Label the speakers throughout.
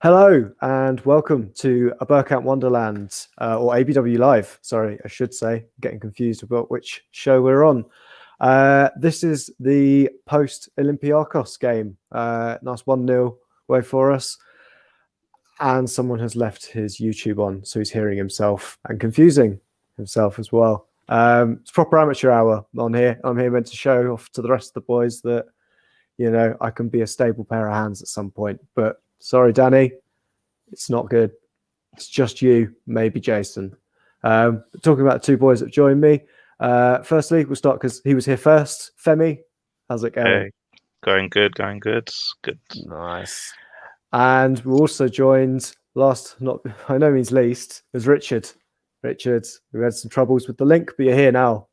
Speaker 1: Hello and welcome to a Bergkamp Wonderland or ABW Live. Sorry, I should say. Getting confused about which show we're on. This is the post Olympiakos game. Nice 1-0 way for us. And someone has left his YouTube on, so he's hearing himself and confusing himself as well. It's proper amateur hour on here. I'm here meant to show off to the rest of the boys that, I can be a stable pair of hands at some point. But sorry, Danny, it's not good. It's just you, maybe Jason. Talking about the two boys that joined me. Firstly, we'll start because he was here first. Femi, how's it going?
Speaker 2: Hey, going good. Good.
Speaker 1: Nice. And we're also joined, last, not by no means least, is Richard. Richard, we had some troubles with the link, but you're here now.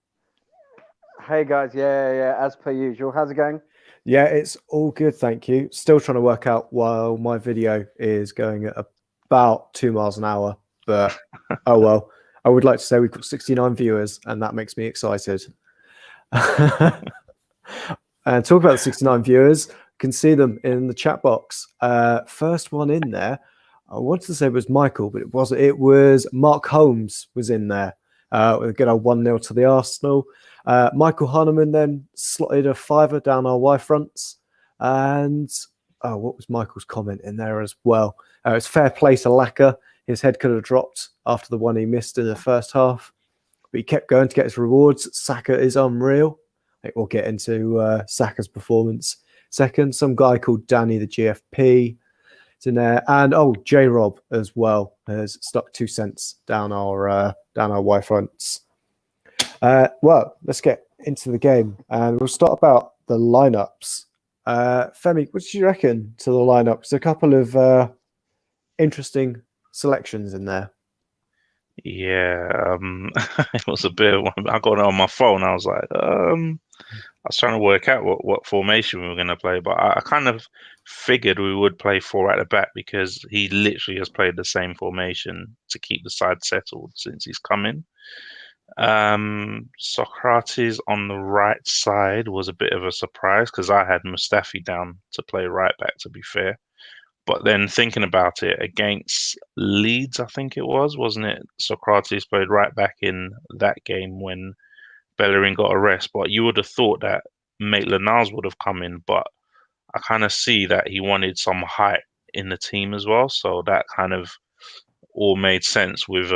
Speaker 3: Hey guys, yeah, as per usual. How's it going?
Speaker 1: Yeah, it's all good, thank you. Still trying to work out while my video is going at about 2 miles an hour, but oh well. I would like to say we've got 69 viewers, and that makes me excited. And talk about the 69 viewers, you can see them in the chat box. First one in there, I wanted to say it was Michael, but it wasn't. It was Mark Holmes was in there. With a good old 1-0 to the Arsenal. Michael Hahnemann then slotted a fiver down our Y fronts. And what was Michael's comment in there as well? It's fair play to Lacazette. His head could have dropped after the one he missed in the first half, but he kept going to get his rewards. Saka is unreal. I think we'll get into Saka's performance second. Some guy called Danny the GFP is in there, and J-Rob as well has stuck 2 cents down our Y fronts. Well, let's get into the game, and we'll start about the lineups. Femi, what did you reckon to the lineups? A couple of interesting selections in there.
Speaker 2: Yeah, it was a bit. I got it on my phone. I was like, I was trying to work out what formation we were going to play, but I kind of figured we would play four at the back because he literally has played the same formation to keep the side settled since he's come in. Sokratis on the right side was a bit of a surprise because I had Mustafi down to play right back, to be fair. But then thinking about it, against Leeds, I think it was, wasn't it? Sokratis played right back in that game when Bellerin got a rest. But you would have thought that Maitland-Niles would have come in, but I kind of see that he wanted some height in the team as well. So that kind of all made sense with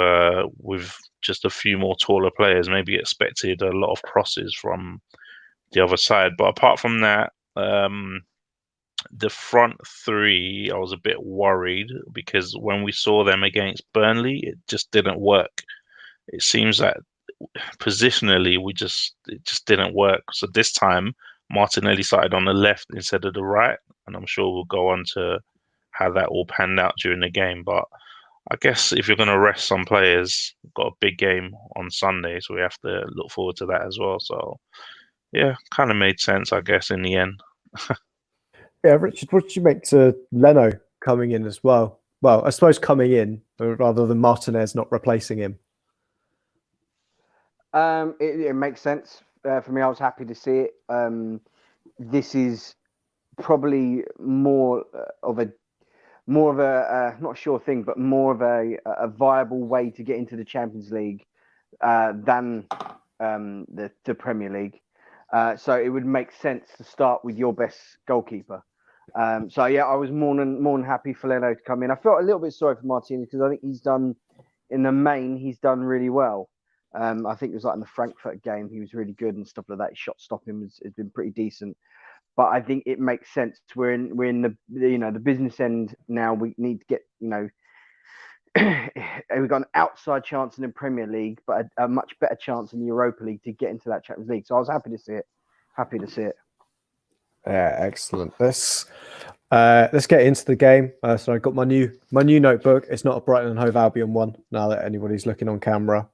Speaker 2: just a few more taller players. Maybe expected a lot of crosses from the other side. But apart from that, the front three, I was a bit worried because when we saw them against Burnley, it just didn't work. It seems that positionally, it just didn't work. So this time, Martinelli started on the left instead of the right, and I'm sure we'll go on to how that all panned out during the game. But I guess if you're going to rest some players, we've got a big game on Sunday, so we have to look forward to that as well. So yeah, kind of made sense, I guess, in the end.
Speaker 1: Yeah, Richard, what did you make to Leno coming in as well? Well, I suppose coming in rather than Martinez not replacing him.
Speaker 3: It makes sense for me. I was happy to see it. This is probably more of a not a sure thing, but more of a viable way to get into the Champions League than the Premier League. So it would make sense to start with your best goalkeeper. So yeah, I was more than happy for Leno to come in. I felt a little bit sorry for Martinez because I think he's done really well. I think it was like in the Frankfurt game, he was really good and stuff like that. His shot stopping has been pretty decent. But I think it makes sense. We're in the business end now. We need to get we've got an outside chance in the Premier League, but a much better chance in the Europa League to get into that Champions League. So I was happy to see it.
Speaker 1: Yeah, excellent. Let's get into the game. So I got my new notebook. It's not a Brighton and Hove Albion one. Now that anybody's looking on camera,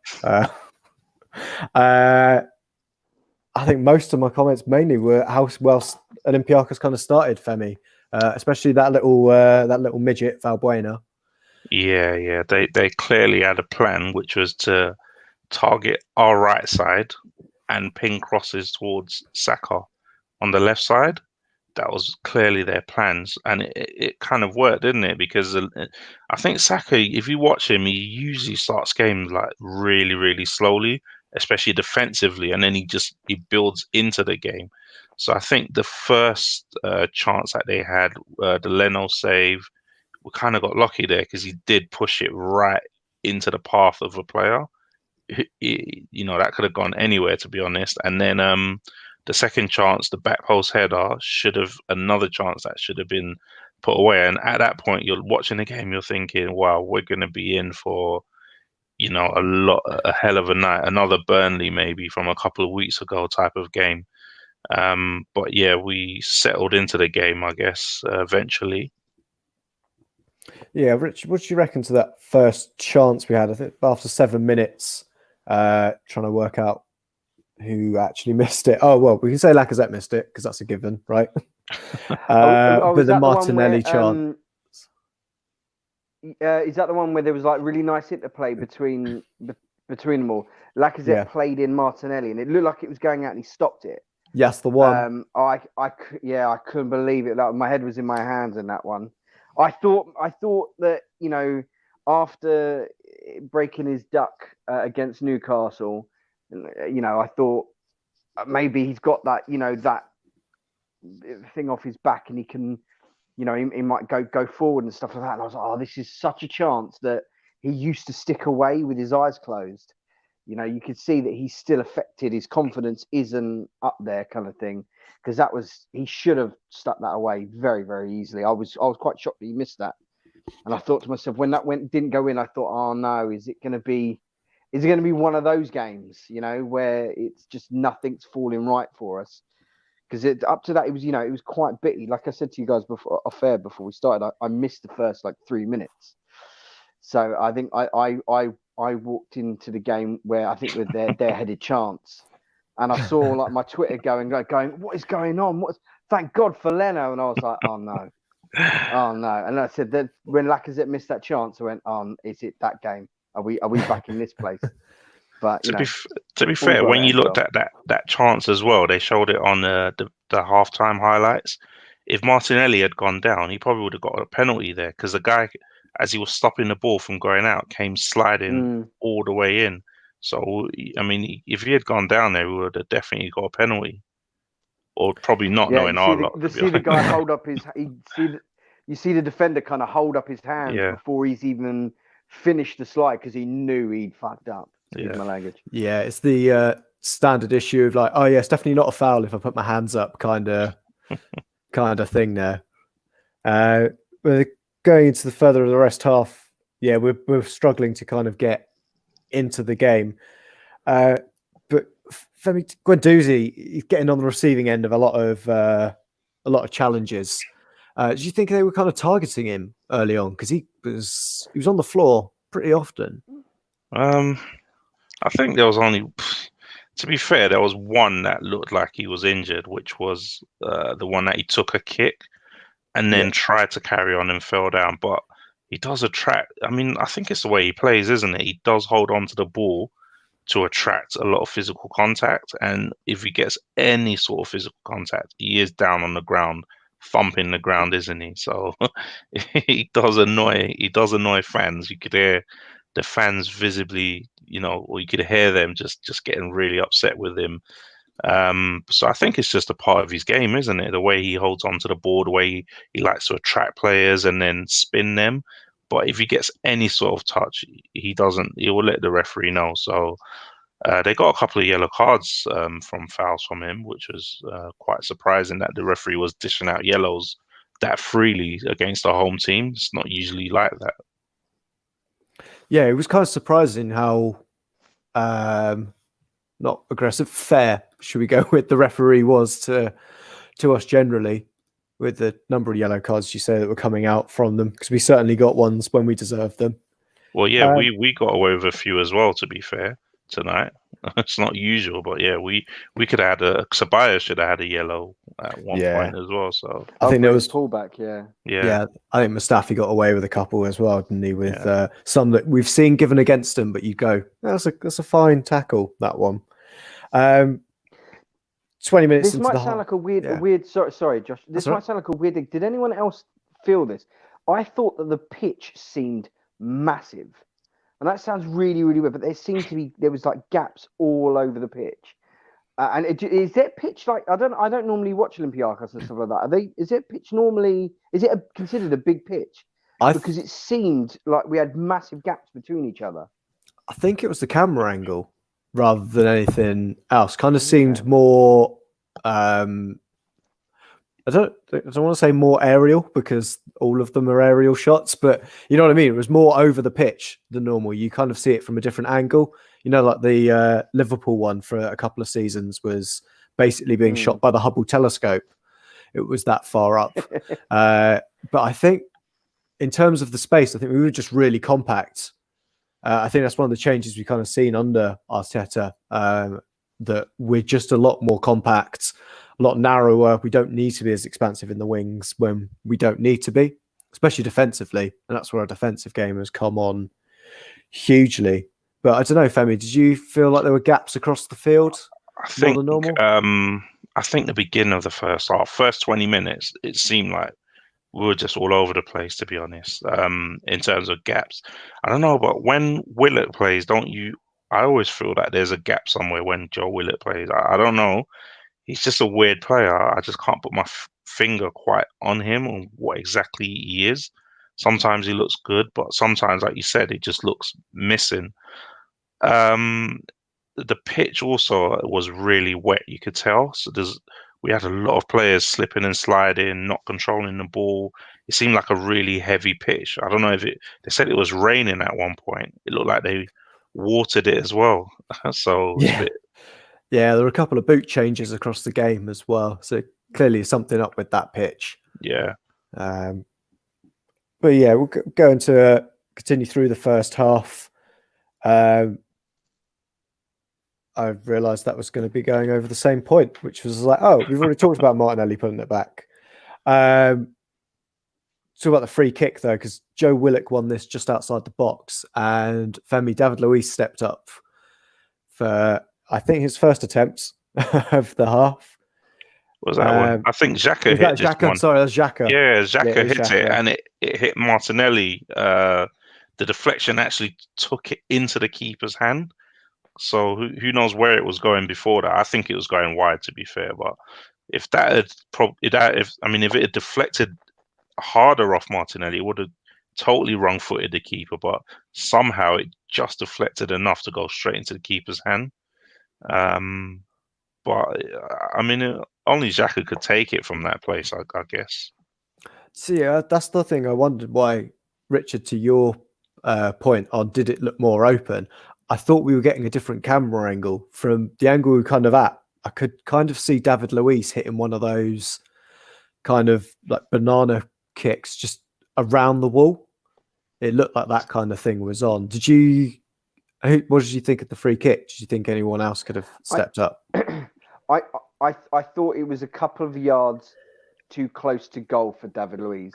Speaker 1: I think most of my comments mainly were how well Olympiakos kind of started, Femi, especially that little midget Valbuena.
Speaker 2: Yeah. They clearly had a plan, which was to target our right side and ping crosses towards Saka on the left side. that was clearly their plans, and it kind of worked, didn't it? Because I think Saka, if you watch him, he usually starts games like really, really slowly, especially defensively, and then he builds into the game. So I think the first chance that they had, the Leno save, we kind of got lucky there because he did push it right into the path of a player. That could have gone anywhere, to be honest. And then the second chance, the back post header, another chance that should have been put away. And at that point, you're watching the game, you're thinking, wow, we're going to be in for, a hell of a night, another Burnley maybe from a couple of weeks ago type of game. But yeah, we settled into the game, I guess, eventually.
Speaker 1: Yeah, Rich, what do you reckon to that first chance we had? I think after 7 minutes, trying to work out who actually missed it. Oh, well, we can say Lacazette missed it because that's a given, right? But the Martinelli chance.
Speaker 3: Is that the one where there was like really nice interplay between them all? Lacazette played in Martinelli and it looked like it was going out and he stopped it.
Speaker 1: Yes, the one.
Speaker 3: I couldn't believe it. Like, my head was in my hands in that one. I thought that, after breaking his duck against Newcastle, I thought maybe he's got that, that thing off his back and he can, he might go forward and stuff like that. And I was like, oh, this is such a chance that he used to stick away with his eyes closed. You could see that he's still affected. His confidence isn't up there, kind of thing. Because he should have stuck that away very, very easily. I was quite shocked that he missed that. And I thought to myself, when that didn't go in, I thought, oh no, is it going to be one of those games, where it's just nothing's falling right for us? Because up to that, it was quite bitty. Like I said to you guys before we started, I missed the first 3 minutes. So I think I walked into the game where I think with their headed chance. And I saw my Twitter going, what is going on? Thank God for Leno. And I was like, oh no. And I said that when Lacazette missed that chance, I went, is it that game? Are we back in this place? But
Speaker 2: to be fair, when you looked at that chance as well, they showed it on the halftime highlights. If Martinelli had gone down, he probably would have got a penalty there because the guy, as he was stopping the ball from going out, came sliding all the way in. So, I mean, if he had gone down there, we would have definitely got a penalty. Or probably not, knowing our luck.
Speaker 3: The guy hold up his... You see the defender kind of hold up his hand before he's even finished the slide because he knew he'd fucked up. Excuse my language. Yeah,
Speaker 1: it's the standard issue of oh yeah, it's definitely not a foul if I put my hands up kind of thing there. We're going into the further of the rest half. Yeah, we're struggling to kind of get into the game. But Femi Guendouzi, he's getting on the receiving end of a lot of challenges. Do you think they were kind of targeting him early on because he was on the floor pretty often?
Speaker 2: I think there was only, to be fair, there was one that looked like he was injured, which was the one that he took a kick and then tried to carry on and fell down. But he does attract. I mean, I think it's the way he plays, isn't it? He does hold on to the ball to attract a lot of physical contact. And if he gets any sort of physical contact, he is down on the ground, thumping the ground, isn't he? So he does annoy fans. You could hear the fans visibly, or you could hear them just getting really upset with him. So I think it's just a part of his game, isn't it? The way he holds onto the ball, the way he likes to attract players and then spin them. But if he gets any sort of touch, he will let the referee know. So they got a couple of yellow cards from fouls from him, which was quite surprising that the referee was dishing out yellows that freely against a home team. It's not usually like that.
Speaker 1: Yeah, it was kind of surprising how not aggressive, fair, should we go with, the referee was to us generally, with the number of yellow cards you say that were coming out from them, because we certainly got ones when we deserved them.
Speaker 2: Well, yeah, we got away with a few as well, to be fair, tonight. It's not usual, but yeah, we could have had Ceballos should have had a yellow at one point as well. So
Speaker 3: I think there was pullback. Yeah.
Speaker 1: I think Mustafi got away with a couple as well, didn't he? With some that we've seen given against him, but you go, that's a fine tackle, that one. 20 minutes
Speaker 3: This
Speaker 1: into
Speaker 3: might
Speaker 1: the
Speaker 3: sound
Speaker 1: half.
Speaker 3: like a weird,
Speaker 1: Yeah.
Speaker 3: Sorry, Josh. This
Speaker 1: That's
Speaker 3: might
Speaker 1: all right.
Speaker 3: sound like a weird thing. Did anyone else feel this? I thought that the pitch seemed massive, and that sounds really, really weird. But there was like gaps all over the pitch. Is that pitch like I don't normally watch Olympiakos and stuff like that. Is it pitch normally? Is it considered a big pitch? Because it seemed like we had massive gaps between each other.
Speaker 1: I think it was the camera angle rather than anything else. Kind of seemed more. I don't want to say more aerial because all of them are aerial shots, but you know what I mean? It was more over the pitch than normal. You kind of see it from a different angle. You know, like the Liverpool one for a couple of seasons was basically being shot by the Hubble telescope. It was that far up. But I think in terms of the space, I think we were just really compact. I think that's one of the changes we kind of seen under Arteta, that we're just a lot more compact, a lot narrower. We don't need to be as expansive in the wings when we don't need to be, especially defensively. And that's where our defensive game has come on hugely. But I don't know, Femi, did you feel like there were gaps across the field more than normal?
Speaker 2: I think the beginning of the first half, first 20 minutes, it seemed like we were just all over the place, to be honest, in terms of gaps. I don't know, but when Willock plays, I always feel that there's a gap somewhere when Joe Willock plays. I don't know. He's just a weird player. I just can't put my finger quite on him or what exactly he is. Sometimes he looks good, but sometimes, like you said, it just looks missing. The pitch also was really wet, you could tell. So we had a lot of players slipping and sliding, not controlling the ball. It seemed like a really heavy pitch. I don't know they said it was raining at one point. It looked like they watered it as well. So
Speaker 1: yeah, there were a couple of boot changes across the game as well. So clearly something up with that pitch.
Speaker 2: Yeah.
Speaker 1: But yeah, we're going to continue through the first half. I realised that was going to be going over the same point, which was like, oh, we've already talked about Martinelli putting it back. Talk about the free kick, though, because Joe Willock won this just outside the box, and David Luiz stepped up for, I think, his first attempt of the half.
Speaker 2: Was that one? I think Xhaka hit this one.
Speaker 1: Sorry, that's Xhaka.
Speaker 2: Yeah, Xhaka hit it, and it hit Martinelli. The deflection actually took it into the keeper's hand. So who knows where it was going before that? I think it was going wide, to be fair. But if it had deflected harder off Martinelli, it would have totally wrong-footed the keeper. But somehow it just deflected enough to go straight into the keeper's hand. But I mean, only Xhaka could take it from that place, I guess.
Speaker 1: See, that's the thing. I wondered why, Richard, to your point on did it look more open? I thought we were getting a different camera angle from the angle we were kind of at. I could kind of see David Luiz hitting one of those kind of like banana kicks just around the wall. It looked like that kind of thing was on. What did you think of the free kick? Did you think anyone else could have stepped up?
Speaker 3: I thought it was a couple of yards too close to goal for David Luiz,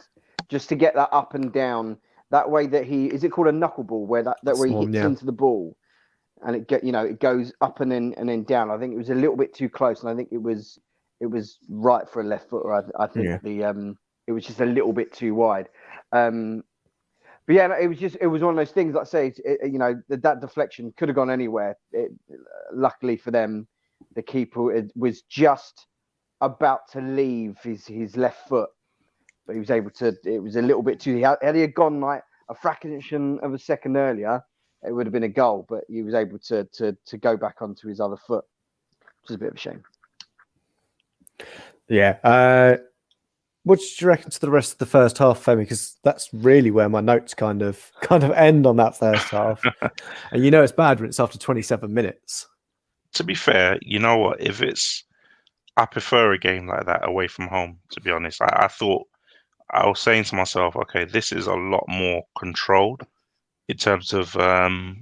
Speaker 3: just to get that up and down. That way that is it called a knuckleball, where where he hits into the ball, and it goes up and then down. I think it was a little bit too close, and I think it was right for a left footer. I think it was just a little bit too wide. But yeah, it was one of those things. Like I say, that deflection could have gone anywhere. Luckily for them, the keeper was just about to leave his left foot. But he was able to. It was a little bit too. Had he gone like a fraction of a second earlier, it would have been a goal. But he was able to go back onto his other foot, which is a bit of a shame.
Speaker 1: Yeah. What did you reckon to the rest of the first half, Femi? Because that's really where my notes kind of end on that first half. And it's bad when it's after 27 minutes.
Speaker 2: To be fair, you know what? I prefer a game like that away from home. To be honest, I thought. I was saying to myself, okay, this is a lot more controlled in terms of the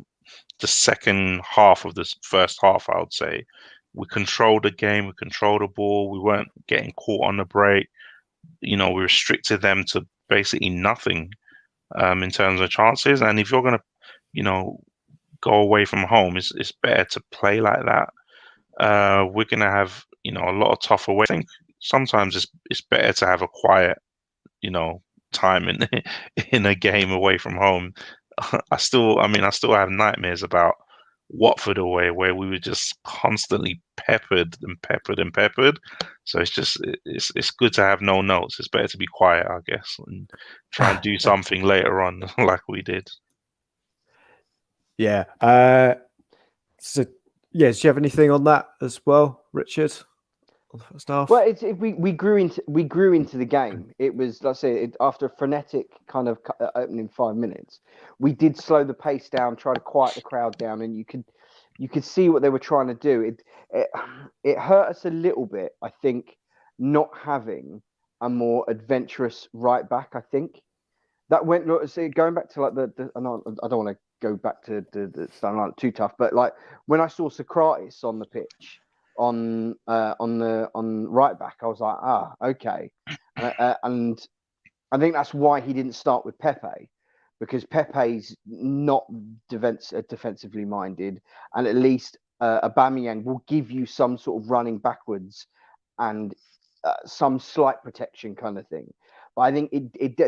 Speaker 2: second half of this first half, I would say. We controlled the game, we controlled the ball, we weren't getting caught on the break. We restricted them to basically nothing in terms of chances. And if you're going to, go away from home, it's better to play like that. We're going to have, a lot of tough away. I think sometimes it's better to have a quiet, time in in a game away from home. I still have nightmares about Watford away, where we were just constantly peppered and peppered and peppered. So it's good to have no notes. It's better to be quiet, I guess, and try and do something later on, like we did.
Speaker 1: Yeah. So, yeah, do you have anything on that as well, Richard? On the first half?
Speaker 3: Well, we grew into the game. It was, let's say, after a frenetic kind of opening 5 minutes, we did slow the pace down, try to quiet the crowd down, and you could see what they were trying to do. It hurt us a little bit, I think, not having a more adventurous right back. I think that went going back to like I don't want to go back to the sound like too tough, but like when I saw Sokratis on the pitch on right back, I was like, okay, and I think that's why he didn't start with Pepe, because Pepe's not defensively minded, and at least Aubameyang will give you some sort of running backwards and some slight protection kind of thing. But I think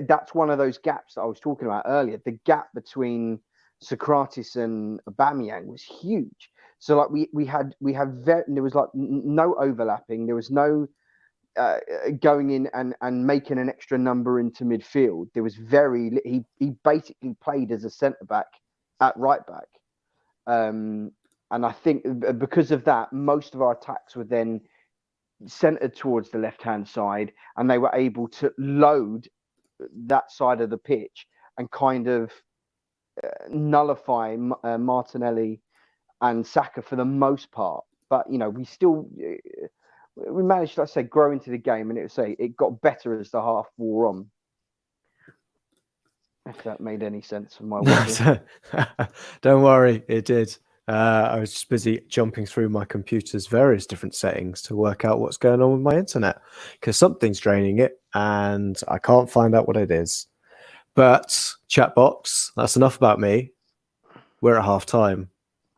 Speaker 3: that's one of those gaps that I was talking about earlier. The gap between Sokratis and Aubameyang was huge. So like we had there was like no overlapping. There was no going in and making an extra number into midfield. There was he basically played as a centre back at right back. And I think because of that, most of our attacks were then centered towards the left-hand side, and they were able to load that side of the pitch and kind of nullify Martinelli and Saka for the most part. But we managed to, let's say, grow into the game, and it got better as the half wore on. If that made any sense from my watching.
Speaker 1: Don't worry, it did. I was just busy jumping through my computer's various different settings to work out what's going on with my internet, because something's draining it and I can't find out what it is. But chat box, that's enough about me. We're at half time.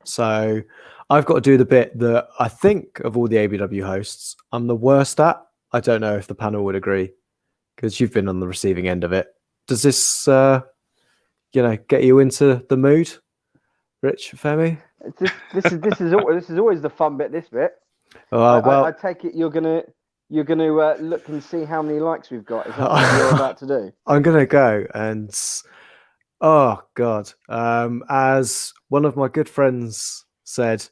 Speaker 1: So I've got to do the bit that I think of all the ABW hosts, I'm the worst at. I don't know if the panel would agree, because you've been on the receiving end of it. Does this, get you into the mood, Rich, Femi?
Speaker 3: This is always the fun bit. This bit. I take it you're gonna look and see how many likes we've got. Is that what you're about to do?
Speaker 1: I'm gonna go and oh god, as one of my good friends said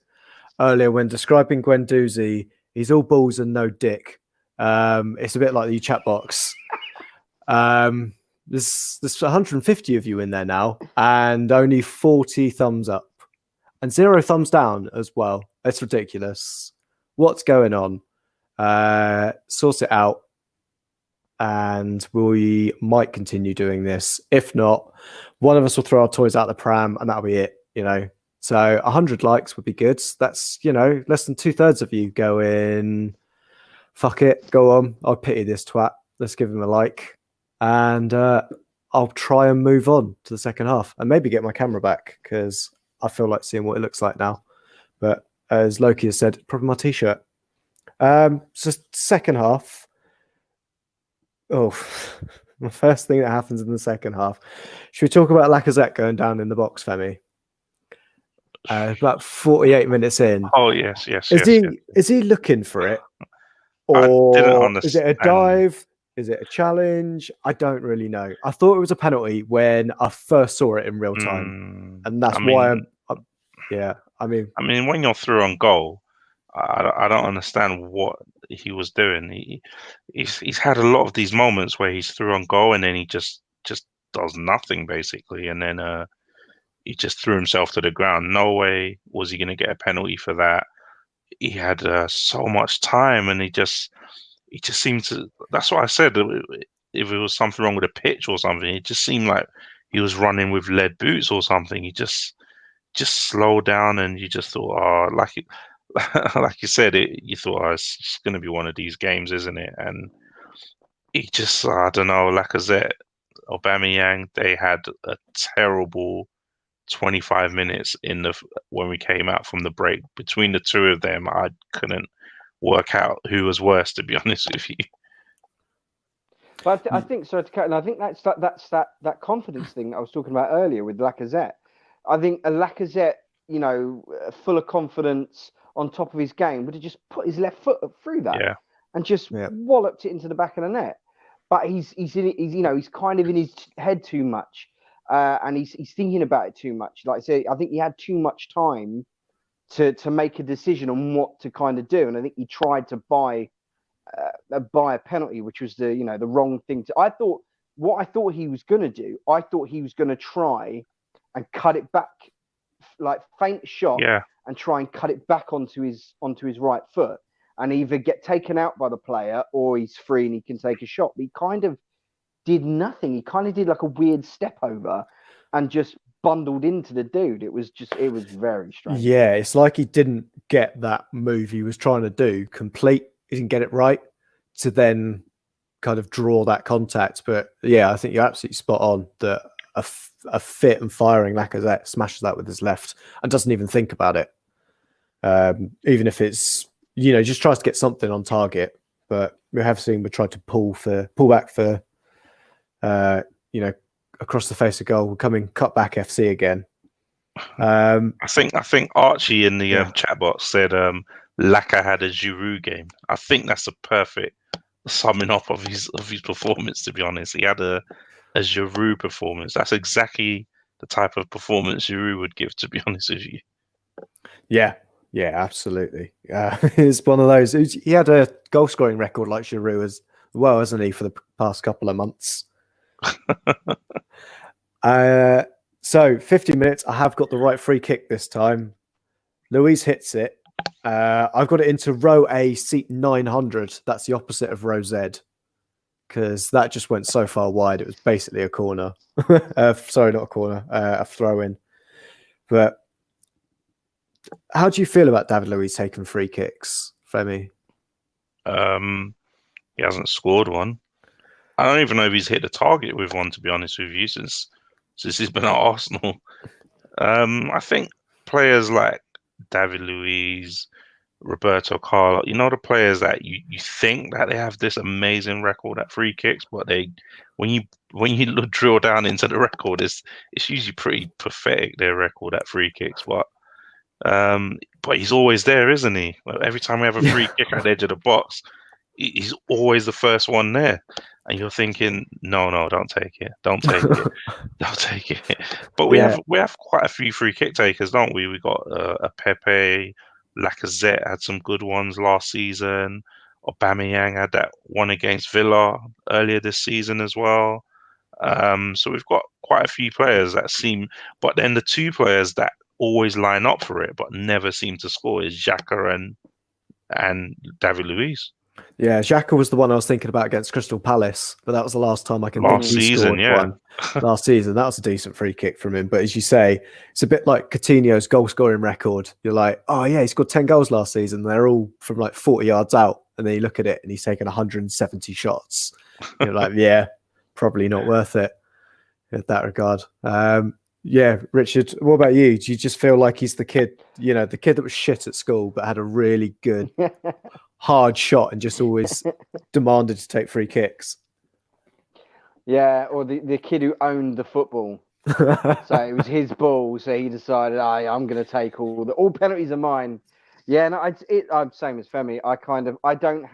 Speaker 1: earlier when describing Guendouzi, he's all balls and no dick. It's a bit like the chat box. There's 150 of you in there now, and only 40 thumbs up. And 0 thumbs down as well. It's ridiculous. What's going on? Source it out. And we might continue doing this. If not, one of us will throw our toys out the pram and that'll be it, So 100 likes would be good. That's, less than 2/3 of you going, fuck it, go on. I'll pity this twat. Let's give him a like. And I'll try and move on to the second half and maybe get my camera back, because I feel like seeing what it looks like now. But as Loki has said, probably my t-shirt. So second half. Oh, the first thing that happens in the second half. Should we talk about Lacazette going down in the box, Femi? About 48 minutes in.
Speaker 2: Oh, yes.
Speaker 1: Is he looking for it? Or is it a dive? Is it a challenge? I don't really know. I thought it was a penalty when I first saw it in real time. And that's why
Speaker 2: when you're through on goal, I don't understand what he was doing. He's had a lot of these moments where he's through on goal and then he just does nothing basically, and then he just threw himself to the ground. No way was he going to get a penalty for that. He had so much time, and he just seemed to. That's what I said. If it was something wrong with the pitch or something, it just seemed like he was running with lead boots or something. He just slowed down, and you just thought, like you said, you thought, it's going to be one of these games, isn't it? And he just, I don't know, Lacazette, Aubameyang, they had a terrible 25 minutes when we came out from the break. Between the two of them, I couldn't work out who was worse, to be honest with you.
Speaker 3: But I think, sorry to cut, and I think that's that confidence thing I was talking about earlier with Lacazette. I think a Lacazette, full of confidence, on top of his game, would have just put his left foot through that and just walloped it into the back of the net. But he's kind of in his head too much, and he's thinking about it too much. Like I say, I think he had too much time to make a decision on what to kind of do, and I think he tried to buy a penalty, which was the wrong thing to. I thought he was going to do. I thought he was going to try and cut it back, like faint shot, and try and cut it back onto his right foot, and either get taken out by the player or he's free and he can take a shot. But he kind of did nothing. He kind of did like a weird step over and just bundled into the dude. It was very strange.
Speaker 1: Yeah, it's like he didn't get that move he was trying to do complete. He didn't get it right to then kind of draw that contact. But yeah, I think you're absolutely spot on that a fit and firing Lacazette smashes that with his left and doesn't even think about it. Even if it's, just tries to get something on target. But we have seen we tried to pull back for, across the face of goal, coming cut back FC again.
Speaker 2: I think Archie in the chat box said Laka had a Giroud game. I think that's a perfect summing up of his performance, to be honest. He had a Giroud performance. That's exactly the type of performance Giroud would give, to be honest with you.
Speaker 1: Yeah, absolutely. It's one of those. He had a goal scoring record like Giroud as well, hasn't he, for the past couple of months? So 50 minutes. I have got the right free kick this time. Luiz hits it. I've got it into row A, seat 900. That's the opposite of row Z, because that just went so far wide. It was basically a corner. Sorry, not a corner. A throw in. But how do you feel about David Luiz taking free kicks, Femi?
Speaker 2: He hasn't scored one. I don't even know if he's hit the target with one, to be honest with you, since he's been at Arsenal. I think players like David Luiz, Roberto Carlos, the players that you think that they have this amazing record at free kicks, but when you drill down into the record, it's usually pretty pathetic, their record at free kicks. But he's always there, isn't he? Every time we have a free kick at the edge of the box, he's always the first one there. And you're thinking, no, don't take it. Don't take it. Don't take it. But we have quite a few free kick takers, don't we? We got a Pepe, Lacazette had some good ones last season. Aubameyang had that one against Villa earlier this season as well. So we've got quite a few players that seem, but then the two players that always line up for it but never seem to score is Xhaka and David Luiz.
Speaker 1: Yeah, Xhaka was the one I was thinking about against Crystal Palace, but that was the last time I can think he scored one. Last season, that was a decent free kick from him. But as you say, it's a bit like Coutinho's goal scoring record. You're like, oh yeah, he scored 10 goals last season. They're all from like 40 yards out. And then you look at it and he's taken 170 shots. You're like, yeah, probably not worth it in that regard. Yeah, Richard, what about you? Do you just feel like he's the kid that was shit at school but had a really good hard shot and just always demanded to take free kicks?
Speaker 3: Yeah, or the kid who owned the football. So it was his ball, so he decided, I'm going to take all penalties are mine. Yeah, no, I'm same as Femi. I don't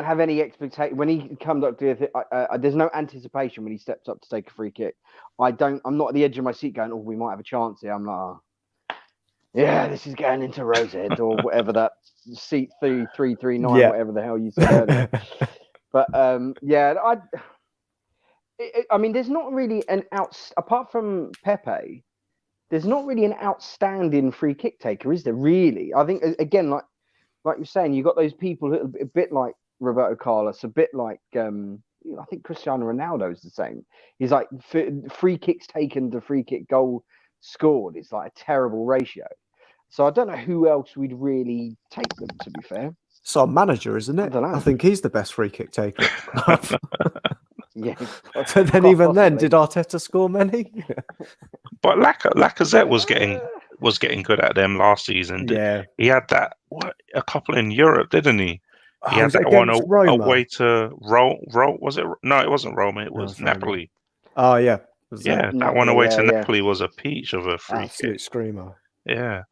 Speaker 3: have any expectation when he comes up to it. There's no anticipation when he steps up to take a free kick. I'm not at the edge of my seat going, we might have a chance here. I'm like, yeah, this is going into Rosehead or whatever that seat 339, whatever the hell you said earlier. But I mean, there's not really apart from Pepe, there's not really an outstanding free kick taker, is there? Really, I think again, like you're saying, you got those people who are a bit like Roberto Carlos, a bit like I think Cristiano Ronaldo is the same. He's like free kicks taken to free kick goal scored. It's like a terrible ratio. So I don't know who else we'd really take them, to be fair.
Speaker 1: It's our manager, isn't it? I think he's the best free kick taker.
Speaker 3: Yeah.
Speaker 1: But then even then, did Arteta score many?
Speaker 2: But Lacazette was getting was getting good at them last season.
Speaker 1: Yeah.
Speaker 2: He had that a couple in Europe, didn't he? He had
Speaker 1: was it
Speaker 2: that one
Speaker 1: against Roma?
Speaker 2: away to Was it? No, it wasn't Roma. It was
Speaker 1: Roma.
Speaker 2: Napoli.
Speaker 1: Oh yeah.
Speaker 2: Yeah, that
Speaker 3: Napoli,
Speaker 2: one away to
Speaker 3: yeah.
Speaker 2: Napoli was a peach of a free
Speaker 1: Absolute
Speaker 2: kick.
Speaker 1: screamer.
Speaker 2: Yeah.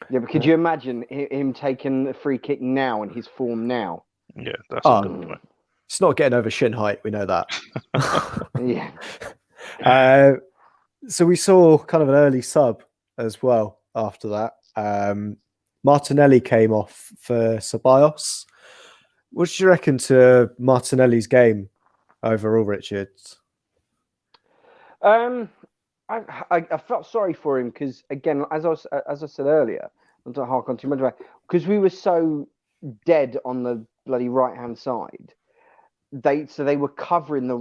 Speaker 3: Yeah, but could you imagine him taking a free kick now and his form now?
Speaker 2: Yeah, that's a good point.
Speaker 1: It's not getting over shin height. We know that.
Speaker 3: Yeah.
Speaker 1: So we saw kind of an early sub as well after that. Martinelli came off for Ceballos. What do you reckon to Martinelli's game overall, Richard?
Speaker 3: I felt sorry for him because, again, as I said earlier, not to hark on too much about, because we were so dead on the bloody right hand side. They were covering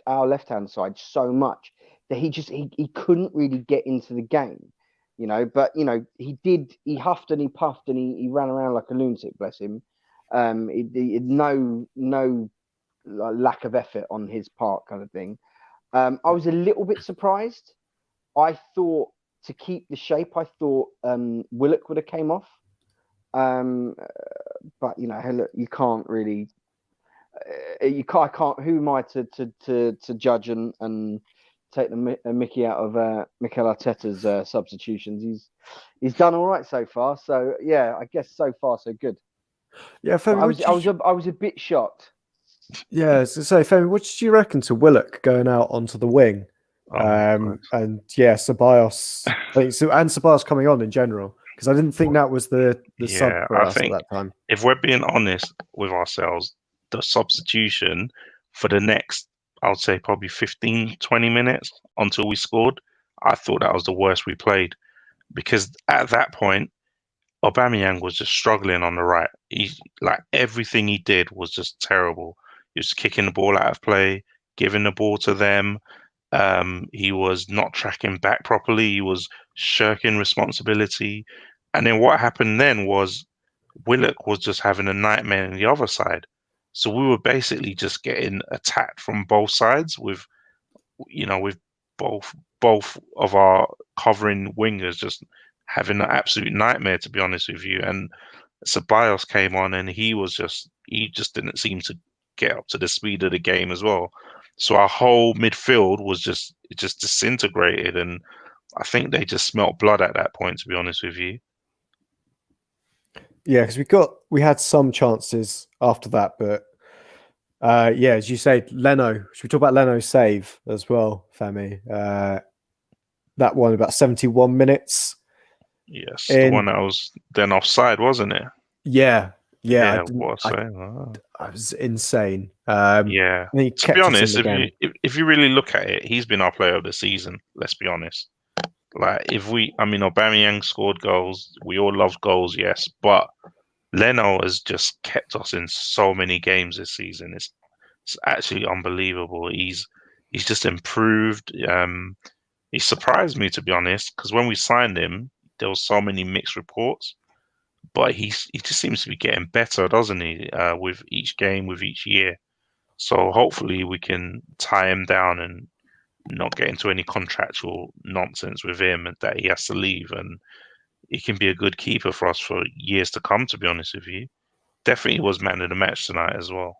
Speaker 3: our left hand side so much that he couldn't really get into the game, But he huffed and he puffed and he ran around like a lunatic. Bless him. No lack of effort on his part, kind of thing. I was a little bit surprised. I thought to keep the shape, Willock would have came off. But look, you can't really. I can't. Who am I to judge and take the Mickey out of Mikel Arteta's substitutions? He's done all right so far. So yeah, I guess so far so good.
Speaker 1: Yeah, Femi,
Speaker 3: I was a bit shocked.
Speaker 1: Yeah, so Femi, what did you reckon to Willock going out onto the wing? And yeah, Ceballos, and Ceballos coming on in general, because I didn't think that was the sub for us at that time.
Speaker 2: If we're being honest with ourselves, the substitution for the next, I would say probably 15, 20 minutes until we scored, I thought that was the worst we played, because at that point, Aubameyang was just struggling on the right. Everything he did was just terrible. He was kicking the ball out of play, giving the ball to them. He was not tracking back properly. He was shirking responsibility. And then what happened then was Willock was just having a nightmare on the other side. So we were basically just getting attacked from both sides with both of our covering wingers just having an absolute nightmare, to be honest with you. And Ceballos came on and he just didn't seem to get up to the speed of the game as well. So our whole midfield was just disintegrated, and I think they just smelt blood at that point, to be honest with you.
Speaker 1: Yeah, because we had some chances after that, but yeah, as you say, Leno. Should we talk about Leno's save as well, Femi? That one about 71 minutes.
Speaker 2: Yes, the one that was then offside, wasn't it?
Speaker 1: Yeah.
Speaker 2: I
Speaker 1: was insane.
Speaker 2: Yeah. To be honest, if you really look at it, he's been our player of the season. Let's be honest. Aubameyang scored goals. We all love goals, yes, but Leno has just kept us in so many games this season. It's actually unbelievable. He's just improved. He surprised me, to be honest, because when we signed him, there was so many mixed reports, but he just seems to be getting better, doesn't he? With each game, with each year. So hopefully we can tie him down and not get into any contractual nonsense with him and that he has to leave, and he can be a good keeper for us for years to come, to be honest with you. Definitely was man of the match tonight as well.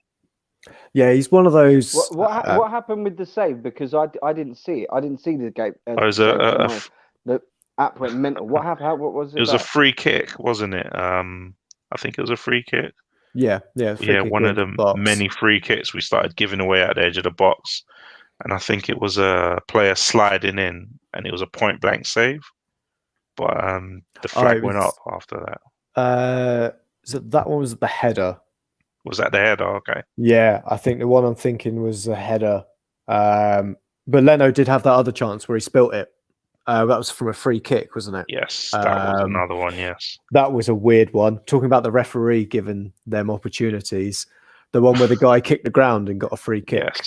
Speaker 1: Yeah, he's one of those.
Speaker 3: What happened with the save? Because I didn't see it. I didn't see the game. The app went mental. What happened? What was it?
Speaker 2: It was a free kick, wasn't it? I think it was a free kick.
Speaker 1: Yeah.
Speaker 2: One of the many free kicks we started giving away at the edge of the box, and I think it was a player sliding in, and it was a point blank save. But the flag went up after that.
Speaker 1: So that one was the header.
Speaker 2: Was that the header? Okay.
Speaker 1: Yeah, I think the one I'm thinking was a header. But Leno did have that other chance where he spilt it. That was from a free kick, wasn't it?
Speaker 2: Yes, that was another one, yes.
Speaker 1: That was a weird one. Talking about the referee giving them opportunities. The one where the guy kicked the ground and got a free kick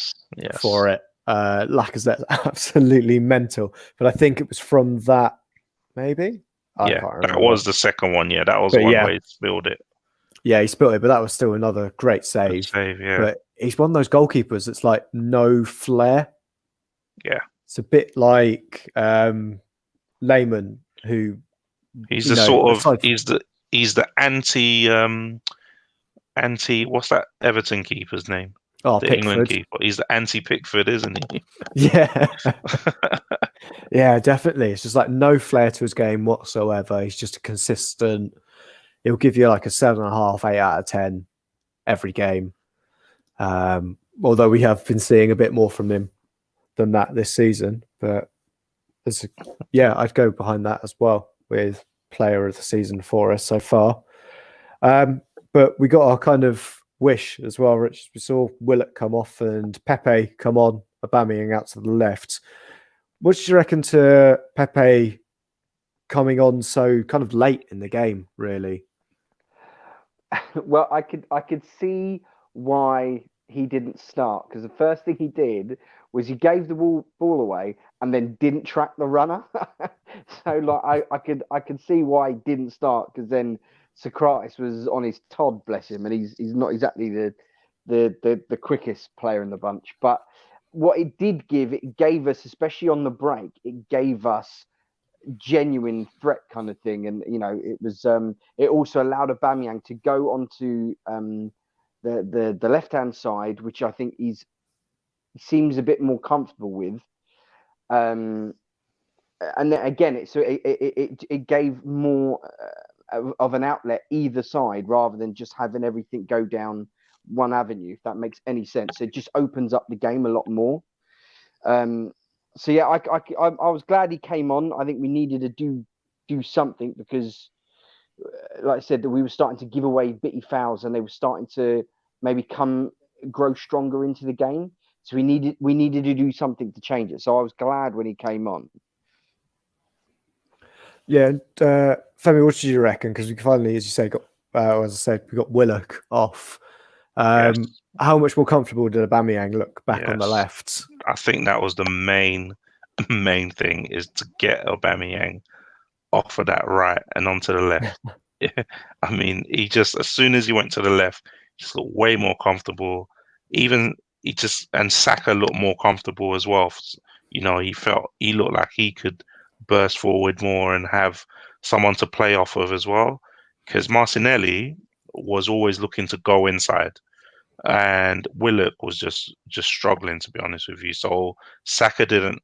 Speaker 1: for it. Lacazette's absolutely mental. But I think it was from that, maybe? I can't remember.
Speaker 2: That was the second one, yeah. That was one where he spilled it.
Speaker 1: Yeah, he spilled it, but that was still another great save. But he's one of those goalkeepers that's like no flair.
Speaker 2: Yeah.
Speaker 1: It's a bit like layman who
Speaker 2: He's
Speaker 1: you
Speaker 2: the
Speaker 1: know,
Speaker 2: sort of
Speaker 1: aside from,
Speaker 2: he's the anti what's that Everton keeper's name? The England
Speaker 1: Pickford.
Speaker 2: keeper. He's the anti Pickford, isn't he?
Speaker 1: Yeah. Yeah, definitely. It's just like no flair to his game whatsoever. He's just a consistent. He'll give you like a 7.5, 8 out of 10 every game. Although we have been seeing a bit more from him than that this season. But I'd go behind that as well with player of the season for us so far. But we got our kind of wish as well, Rich. We saw Willock come off and Pepe come on, Aubameyang out to the left. What do you reckon to Pepe coming on so kind of late in the game, really?
Speaker 3: Well, I could see why he didn't start, because the first thing he did was he gave the ball away and then didn't track the runner. So like I could see why he didn't start, because then Sokratis was on his Todd, bless him, and he's not exactly the quickest player in the bunch. But what it gave us, especially on the break, it gave us genuine threat kind of thing. And it also allowed Aubameyang to go onto the left hand side, which I think he seems a bit more comfortable with. And then again, it gave more of an outlet either side, rather than just having everything go down one avenue, if that makes any sense. It just opens up the game a lot more. So yeah, I was glad he came on. I think we needed to do something, because, like I said, that we were starting to give away bitty fouls, and they were starting to maybe grow stronger into the game. So we needed to do something to change it. So I was glad when he came on.
Speaker 1: Yeah, Femi, what did you reckon? Because we finally, as you say, we got Willock off.
Speaker 2: Yes.
Speaker 1: How much more comfortable did Aubameyang look back on the
Speaker 2: Yes.
Speaker 1: left?
Speaker 2: I think that was the main thing, is to get Aubameyang off of that right and onto the left. I mean, he just, as soon as he went to the left, just looked way more comfortable. And Saka looked more comfortable as well. He looked like he could burst forward more and have someone to play off of as well. Because Martinelli was always looking to go inside, and Willock was just struggling, to be honest with you. So Saka didn't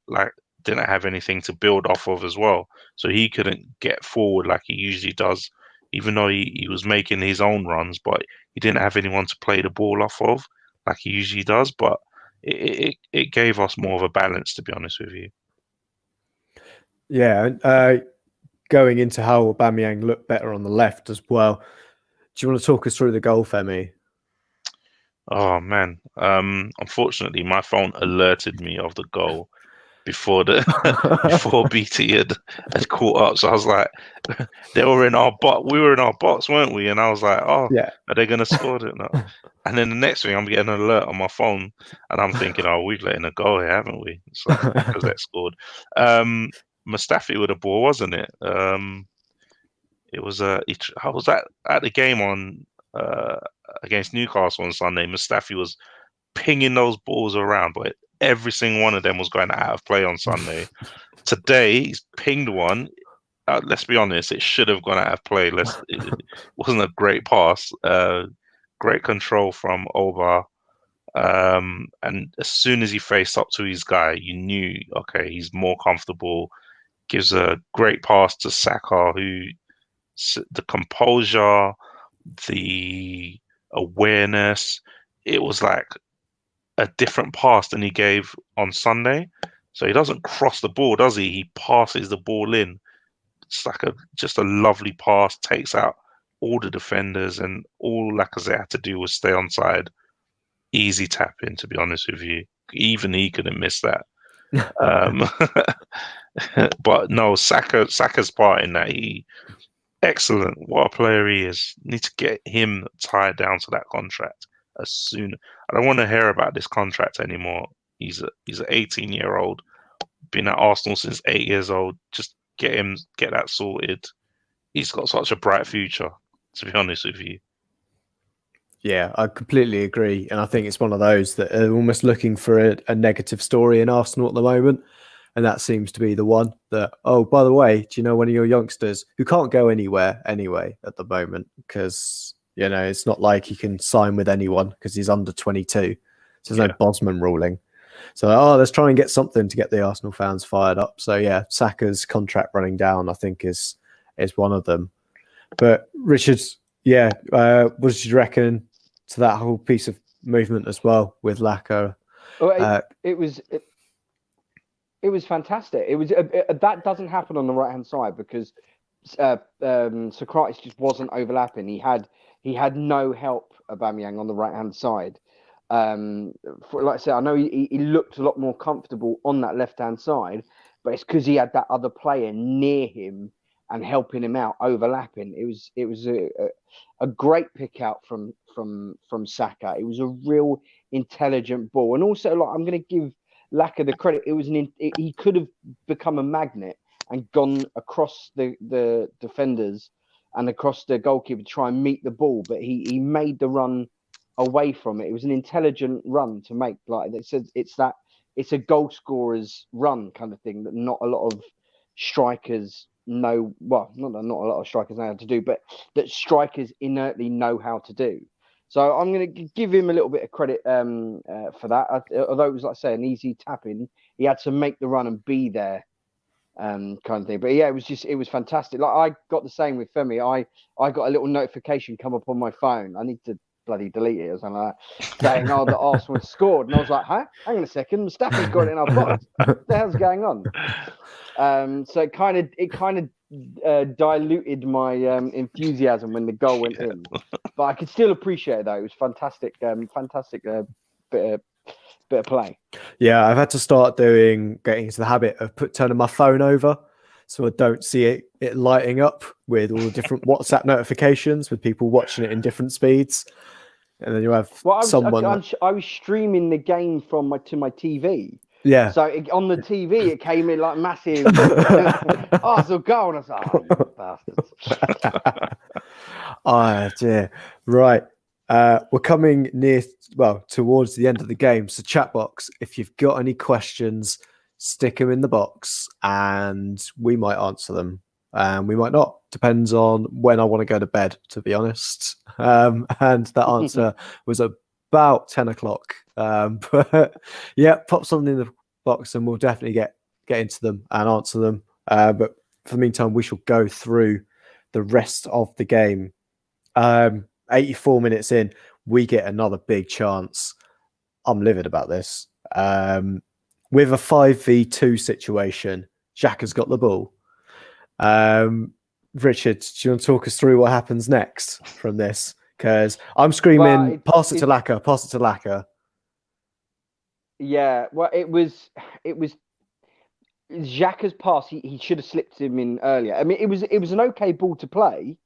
Speaker 2: have anything to build off of as well. So he couldn't get forward like he usually does, even though he was making his own runs, but he didn't have anyone to play the ball off of like he usually does. But it gave us more of a balance, to be honest with you.
Speaker 1: Yeah, going into how Aubameyang looked better on the left as well. Do you want to talk us through the goal, Femi?
Speaker 2: Oh man, unfortunately, my phone alerted me of the goal before BT had caught up. So I was like, they were in our box. We were in our box, weren't we? And I was like, oh,
Speaker 1: yeah,
Speaker 2: are they going to score it now? And then the next thing, I'm getting an alert on my phone, and I'm thinking, oh, we've let in a goal here, haven't we? So Lacazette scored. Mustafi with a ball, wasn't it? It was I was at the game on against Newcastle on Sunday. Mustafi was pinging those balls around, but every single one of them was going out of play on Sunday. Today, he's pinged one. Let's be honest, it should have gone out of play. It wasn't a great pass. Great control from Oba. And as soon as he faced up to his guy, you knew, okay, he's more comfortable. Gives a great pass to Saka, the composure, the awareness, it was like a different pass than he gave on Sunday. So he doesn't cross the ball, does he? He passes the ball in. It's like just a lovely pass, takes out all the defenders, and all Lacazette had to do was stay onside. Easy tap in, to be honest with you. Even he couldn't miss that. But no, Saka's part in that, excellent. What a player he is. Need to get him tied down to that contract as soon. I don't want to hear about this contract anymore. He's an 18-year-old, been at Arsenal since 8 years old. Just get that sorted. He's got such a bright future, to be honest with you.
Speaker 1: Yeah, I completely agree. And I think it's one of those that are almost looking for a negative story in Arsenal at the moment. And that seems to be the one that, oh, by the way, do you know one of your youngsters who can't go anywhere anyway at the moment? Because, you know, it's not like he can sign with anyone because he's under 22. So there's no Bosman ruling. So, let's try and get something to get the Arsenal fans fired up. So, yeah, Saka's contract running down, I think, is one of them. But, Richard, what did you reckon to that whole piece of movement as well with Lacazette?
Speaker 3: Well, it was fantastic. It was that doesn't happen on the right-hand side because Sokratis just wasn't overlapping. He had no help, Aubameyang, on the right-hand side. Like I said, I know he looked a lot more comfortable on that left-hand side, but it's because he had that other player near him and helping him out, overlapping. It was a great pick out from Saka. It was a real intelligent ball, and also like I'm going to give Lacazette the credit. He could have become a magnet and gone across the defenders and across the goalkeeper to try and meet the ball, but he made the run away from it. It was an intelligent run to make. Like it's a goal scorer's run kind of thing that not a lot of strikers know. Well, not a lot of strikers know how to do, but that strikers inertly know how to do. So I'm going to give him a little bit of credit for that. Although it was, like I say, an easy tap in, he had to make the run and be there, kind of thing. But yeah, it was fantastic. Like I got the same with Femi. I got a little notification come up on my phone. I need to bloody delete it or something like that, saying, the Arsenal scored. And I was like, huh? Hang on a second. Mustafi's got it in our box. What the hell's going on? So it kind of diluted my enthusiasm when the goal went in. But I could still appreciate it, though. It was fantastic bit of play.
Speaker 1: Yeah, I've had to start getting into the habit of turning my phone over so I don't see it lighting up with all the different WhatsApp notifications with people watching it in different speeds. And then you have someone.
Speaker 3: I was streaming the game to my TV.
Speaker 1: Yeah.
Speaker 3: So on the TV, it came in like massive Arsenal goal. And I was like, oh, you bastards.
Speaker 1: Oh, dear. Right. We're coming towards the end of the game. So chat box, if you've got any questions, stick them in the box and we might answer them. We might not. Depends on when I want to go to bed, to be honest. And that answer was about 10 o'clock. But yeah, pop something in the box and we'll definitely get into them and answer them. But for the meantime, we shall go through the rest of the game. 84 minutes in, we get another big chance. I'm livid about this. With a 5v2 situation, Xhaka's got the ball. Richard, do you want to talk us through what happens next from this? Because I'm screaming, pass it to Lacazette.
Speaker 3: Yeah, well, it was Xhaka's pass. He should have slipped him in earlier. I mean, it was an okay ball to play,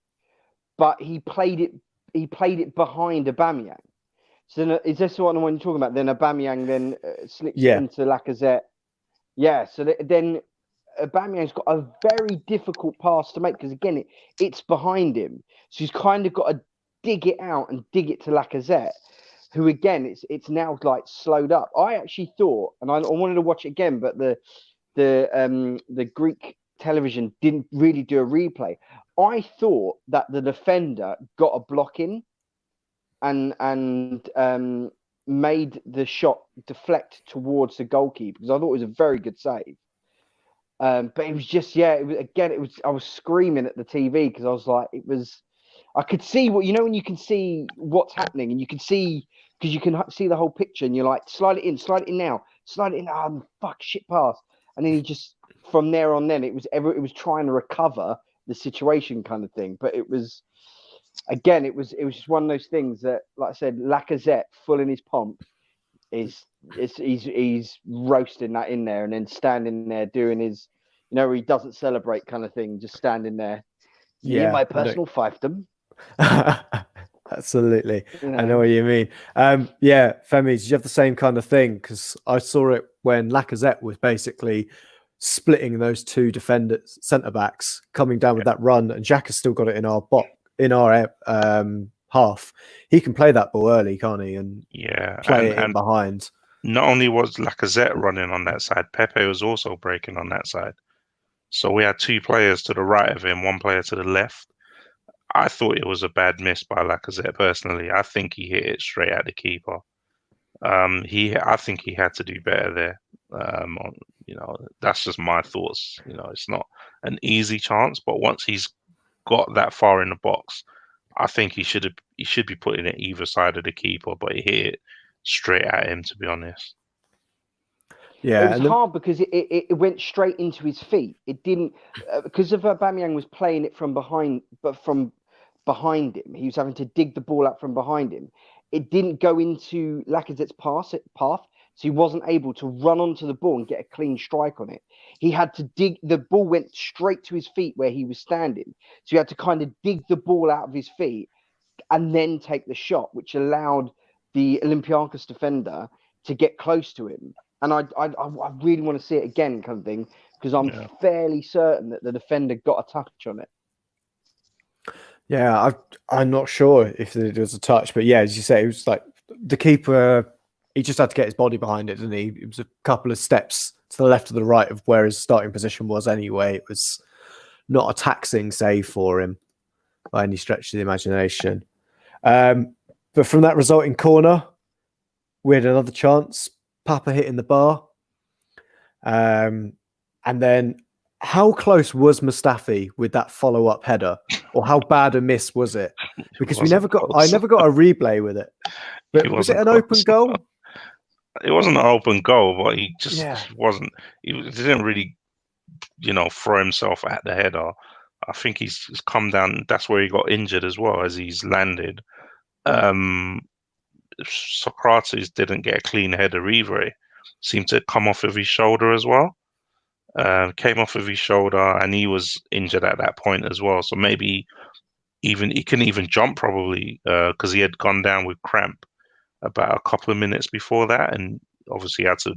Speaker 3: but he played it behind Aubameyang. So then, is this what you're talking about? Then Aubameyang then slips into Lacazette. Yeah, so then Aubameyang's got a very difficult pass to make because again it's behind him, so he's kind of got to dig it out and dig it to Lacazette, who again it's now like slowed up. I actually thought, and I wanted to watch it again, but the Greek television didn't really do a replay. I thought that the defender got a block in and made the shot deflect towards the goalkeeper because I thought it was a very good save. But it was just, I was screaming at the TV because I was like, I could see when you can see what's happening and you can see, because you can see the whole picture and you're like, slide it in now, shit pass. And then he just, from there on then, it was trying to recover the situation kind of thing. But it was just one of those things that, like I said, Lacazette, full in his pomp, he's roasting that in there and then standing there doing his, where he doesn't celebrate kind of thing, just standing there. Yeah, my personal fiefdom.
Speaker 1: Absolutely. I know what you mean. Femi, did you have the same kind of thing? Because I saw it when Lacazette was basically splitting those two defenders, centre backs, coming down with that run, and Xhaka's still got it in our half. He can play that ball early, can't he? And play it in behind.
Speaker 2: not only was Lacazette running on that side, Pepe was also breaking on that side. So we had two players to the right of him, one player to the left. I thought it was a bad miss by Lacazette personally. I think he hit it straight at the keeper. I think he had to do better there. That's just my thoughts. It's not an easy chance, but once he's got that far in the box, I think he should be putting it either side of the keeper, but he hit it straight at him, to be honest.
Speaker 1: Yeah,
Speaker 3: it was hard because it went straight into his feet. It didn't because of Aubameyang was playing it from behind, but from behind him, he was having to dig the ball out from behind him. It didn't go into Lacazette's path, so he wasn't able to run onto the ball and get a clean strike on it. He had to dig. The ball went straight to his feet where he was standing, so he had to kind of dig the ball out of his feet and then take the shot, which allowed the Olympiakos defender to get close to him. And I really want to see it again, kind of thing, because I'm fairly certain that the defender got a touch on it.
Speaker 1: Yeah, I'm not sure if it was a touch, but yeah, as you say, it was like the keeper, he just had to get his body behind it, didn't he? It was a couple of steps to the left or the right of where his starting position was anyway. It was not a taxing save for him by any stretch of the imagination. But from that resulting corner, we had another chance. Papa hitting the bar. And then how close was Mustafi with that follow-up header? Or how bad a miss was it? Because I never got a replay with it. But was it an open goal?
Speaker 2: It wasn't an open goal, but he just wasn't. He didn't really, throw himself at the header. I think he's come down. That's where he got injured as well as he's landed. Sokratis didn't get a clean header either. It seemed to come off of his shoulder as well. Came off of his shoulder, and he was injured at that point as well. So maybe he couldn't even jump probably because he had gone down with cramp about a couple of minutes before that, and obviously had to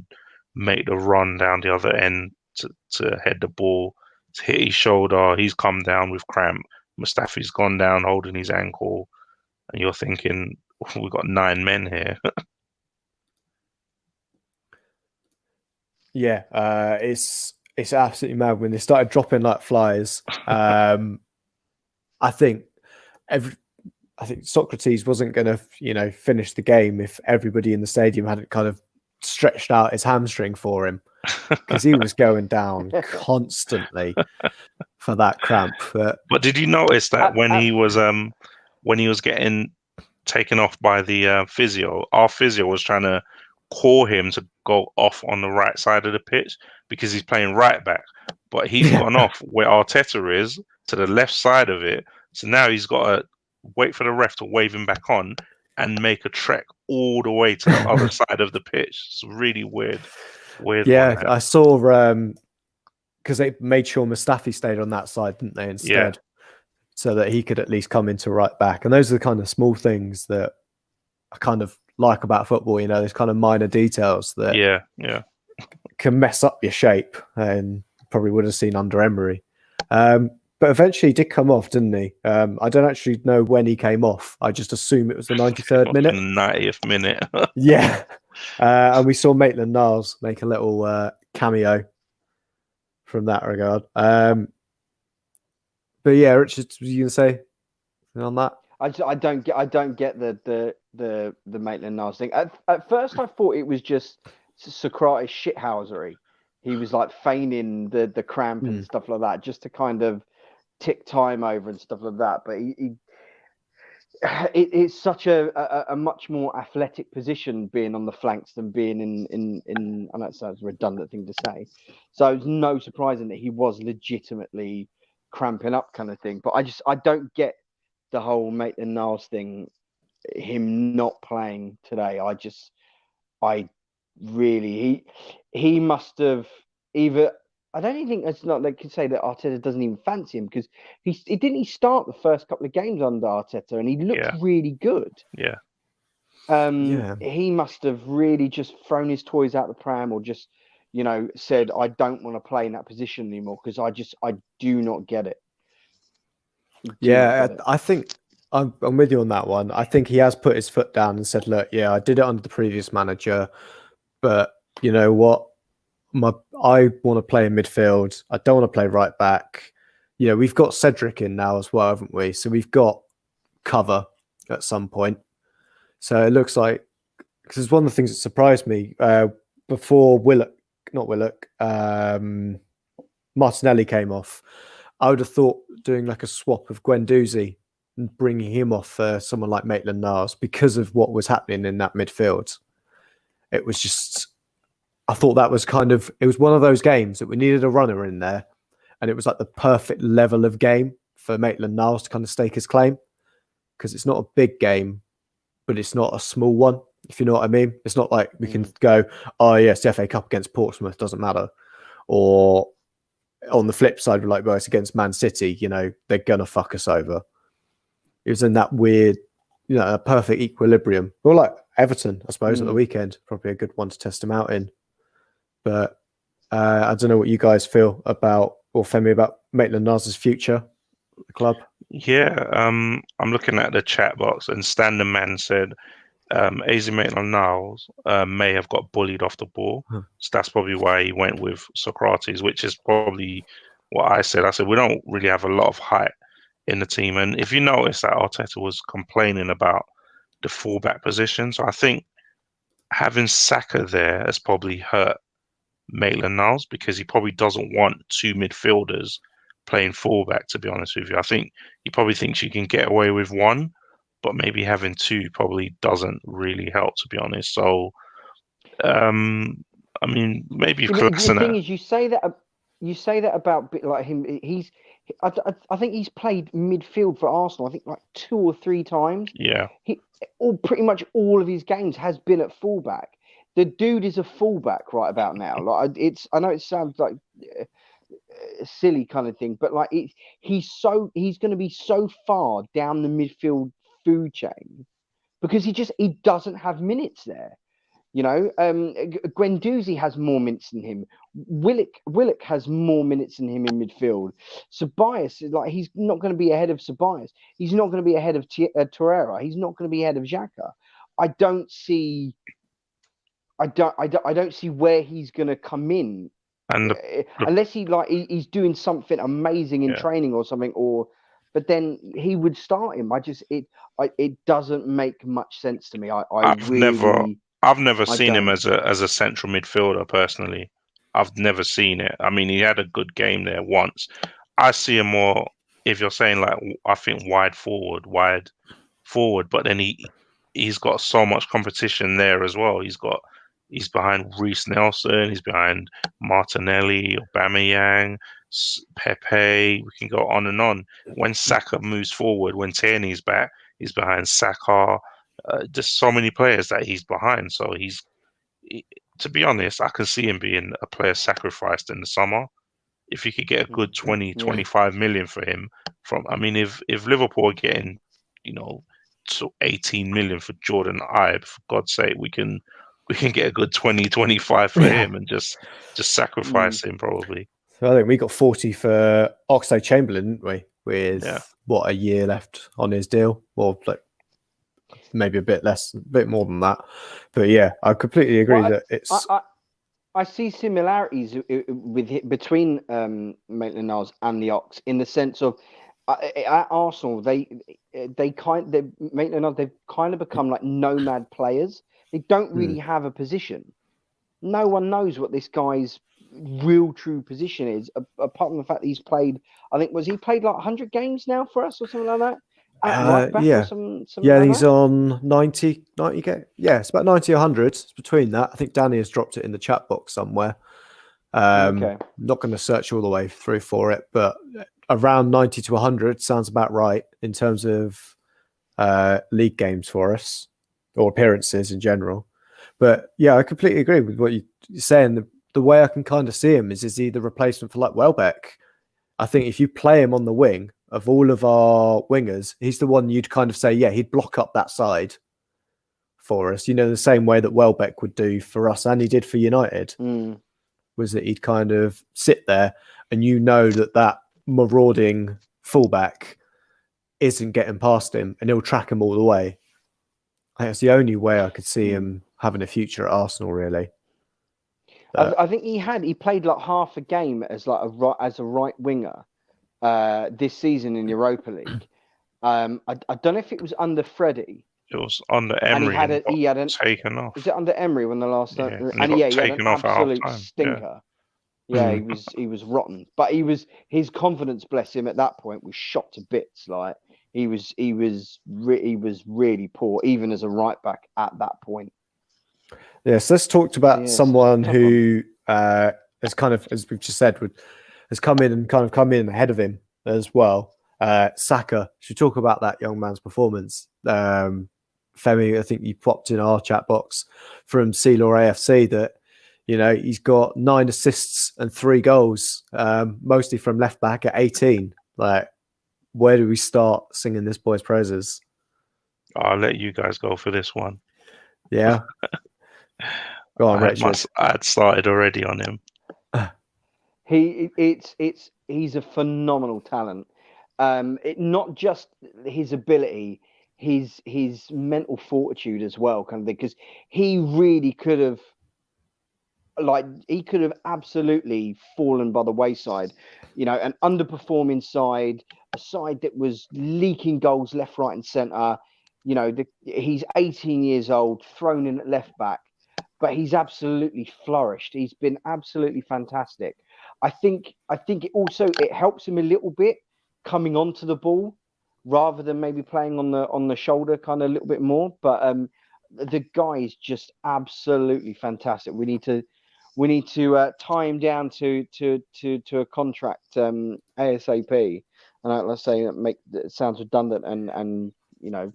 Speaker 2: make the run down the other end to head the ball to hit his shoulder. He's come down with cramp. Mustafi's gone down holding his ankle, and you're thinking we've got 9 men here.
Speaker 1: Yeah, it's absolutely mad when they started dropping like flies. I think Sokratis wasn't going to, finish the game if everybody in the stadium hadn't kind of stretched out his hamstring for him, because he was going down constantly for that cramp. But
Speaker 2: did you notice that when he was getting taken off by the physio, our physio was trying to call him to go off on the right side of the pitch because he's playing right back, but he's gone off where Arteta is to the left side of it. So now he's got to wait for the ref to wave him back on and make a trek all the way to the other side of the pitch. It's really weird.
Speaker 1: Yeah, I saw because they made sure Mustafi stayed on that side, didn't they? Instead, so that he could at least come into right back. And those are the kind of small things that I kind of like about football. Those kind of minor details that can mess up your shape, and probably would have seen under Emery. But eventually he did come off, didn't he? I don't actually know when he came off. I just assume it was the 93rd minute.
Speaker 2: 90th minute.
Speaker 1: Yeah. And we saw Maitland-Niles make a little cameo from that regard. But yeah, Richard, was you going to say on that?
Speaker 3: I don't get the Maitland-Niles thing. At first, I thought it was just Sokratis shithousery. He was like feigning the cramp and stuff like that, just to kind of tick time over and stuff like that. But it's such a much more athletic position being on the flanks than being in. I know it sounds a redundant thing to say. So it's no surprising that he was legitimately cramping up, kind of thing. But I don't get the whole Maitland-Niles thing. Him not playing today. He must have either. I don't even think it's not like you say that Arteta doesn't even fancy him, because he didn't start the first couple of games under Arteta and he looked really good.
Speaker 2: Yeah.
Speaker 3: He must have really just thrown his toys out the pram, or just, said, I don't want to play in that position anymore, because I do not get it.
Speaker 1: I think I'm with you on that one. I think he has put his foot down and said, look, I did it under the previous manager, but you know what? I want to play in midfield. I don't want to play right back. You know, we've got Cedric in now as well, haven't we? So we've got cover at some point. So it looks like, because one of the things that surprised me before Martinelli came off, I would have thought doing like a swap of Guendouzi and bringing him off for someone like Maitland-Niles because of what was happening in that midfield. It was just, I thought that was it was one of those games that we needed a runner in there, and it was like the perfect level of game for Maitland-Niles to kind of stake his claim, because it's not a big game, but it's not a small one, if you know what I mean. It's not like we can go, oh yes, the FA Cup against Portsmouth, doesn't matter. Or on the flip side, we're like, well, it's against Man City, you know, they're going to fuck us over. It was in that weird, you know, a perfect equilibrium. Well, like Everton, I suppose, at the weekend, probably a good one to test them out in. But I don't know what you guys feel about, or Femi, about Maitland-Niles' future at the club.
Speaker 2: Yeah, I'm looking at the chat box, and Standard Man said AZ Maitland-Niles may have got bullied off the ball. So that's probably why he went with Sokratis, which is probably what I said. I said we don't really have a lot of height in the team. And if you notice that Arteta was complaining about the fullback position, so I think having Saka there has probably hurt Maitland-Niles, because he probably doesn't want two midfielders playing fullback, to be honest with you. I think he probably thinks you can get away with one, but maybe having two probably doesn't really help, to be honest. So, I mean, maybe
Speaker 3: the thing is, you say that about like him. I think he's played midfield for Arsenal, I think like 2 or 3 times.
Speaker 2: Yeah.
Speaker 3: Pretty much all of his games has been at fullback. The dude is a fullback right about now. Like I know it sounds like a silly kind of thing, but like he's going to be so far down the midfield food chain because he doesn't have minutes there. You know, Guendouzi has more minutes than him. Willock has more minutes than him in midfield. Ceballos, like, he's not going to be ahead of Ceballos. He's not going to be ahead of Torreira. He's not going to be ahead of Xhaka. I don't see where he's going to come in, and unless he's doing something amazing in training or something, but then he would start him. It doesn't make much sense to me.
Speaker 2: I've never seen him as a central midfielder personally. I've never seen it. I mean, he had a good game there once. I see him more, if you're saying like, I think wide forward, but then he's got so much competition there as well. He's behind Reece Nelson, he's behind Martinelli, Aubameyang, Pepe. We can go on and on. When Saka moves forward, when Tierney's back, he's behind Saka. Just so many players that he's behind. So to be honest, I can see him being a player sacrificed in the summer. If you could get a good 25 million for him, if Liverpool are getting, 18 million for Jordan Ibe, for God's sake, we can get a good 25 for him and just sacrifice him probably.
Speaker 1: So I think we got 40 for Oxlade-Chamberlain, didn't we? With a year left on his deal, or like maybe a bit more than that. But yeah, I completely agree that it's.
Speaker 3: I see similarities between Maitland-Niles and the Ox in the sense of at Arsenal Maitland-Niles, they've kind of become like nomad players. They don't really have a position. No one knows what this guy's real true position is, apart from the fact that he's played. I think he played like 100 games now for us or something like that. Right back or something like
Speaker 1: he's
Speaker 3: that?
Speaker 1: on 90 games. Yeah, it's about 90 or 100. It's between that. I think Danny has dropped it in the chat box somewhere. Not going to search all the way through for it, but around 90 to 100 sounds about right in terms of league games for us, or appearances in general. But yeah, I completely agree with what you're saying. The way I can kind of see him is he the replacement for like Welbeck? I think if you play him on the wing, of all of our wingers, he's the one you'd kind of say, yeah, he'd block up that side for us. The same way that Welbeck would do for us, and he did for United, was that he'd kind of sit there, and that marauding fullback isn't getting past him, and he'll track him all the way. I think that's the only way I could see him having a future at Arsenal, really.
Speaker 3: I think he played like half a game as like a right winger this season in Europa League. I don't know if it was under Freddie.
Speaker 2: It was under
Speaker 3: And
Speaker 2: Emery
Speaker 3: he had an
Speaker 2: taken off.
Speaker 3: Was it under Emery when the last
Speaker 2: Yeah,
Speaker 3: time?
Speaker 2: and
Speaker 3: He
Speaker 2: he
Speaker 3: had an
Speaker 2: taken off at
Speaker 3: absolute
Speaker 2: half-time.
Speaker 3: stinker. Yeah, he was rotten. But his confidence, bless him, at that point was shot to bits. Like he was really poor, even as a right back at that point.
Speaker 1: Yes, let's talk about someone who has kind of, as we've just said, has come in ahead of him as well. Saka. Should talk about that young man's performance. Femi, I think you popped in our chat box from Ceylor AFC that, you know, he's got 9 assists and 3 goals, mostly from left back at 18. Like, where do we start singing this boy's praises?
Speaker 2: I'll let you guys go for this one.
Speaker 1: Yeah. Go on, Richard.
Speaker 2: I had started already on him.
Speaker 3: He's a phenomenal talent. Not just his ability, his mental fortitude as well, kind of thing, because he really could have absolutely fallen by the wayside. You know, an underperforming side, a side that was leaking goals left, right, and centre. You know, he's 18 years old, thrown in at left back, but he's absolutely flourished. He's been absolutely fantastic. I think it helps him a little bit coming onto the ball rather than maybe playing on the shoulder kind of a little bit more. But the guy is just absolutely fantastic. We need to tie him down to a contract ASAP. And let's say it sounds redundant and you know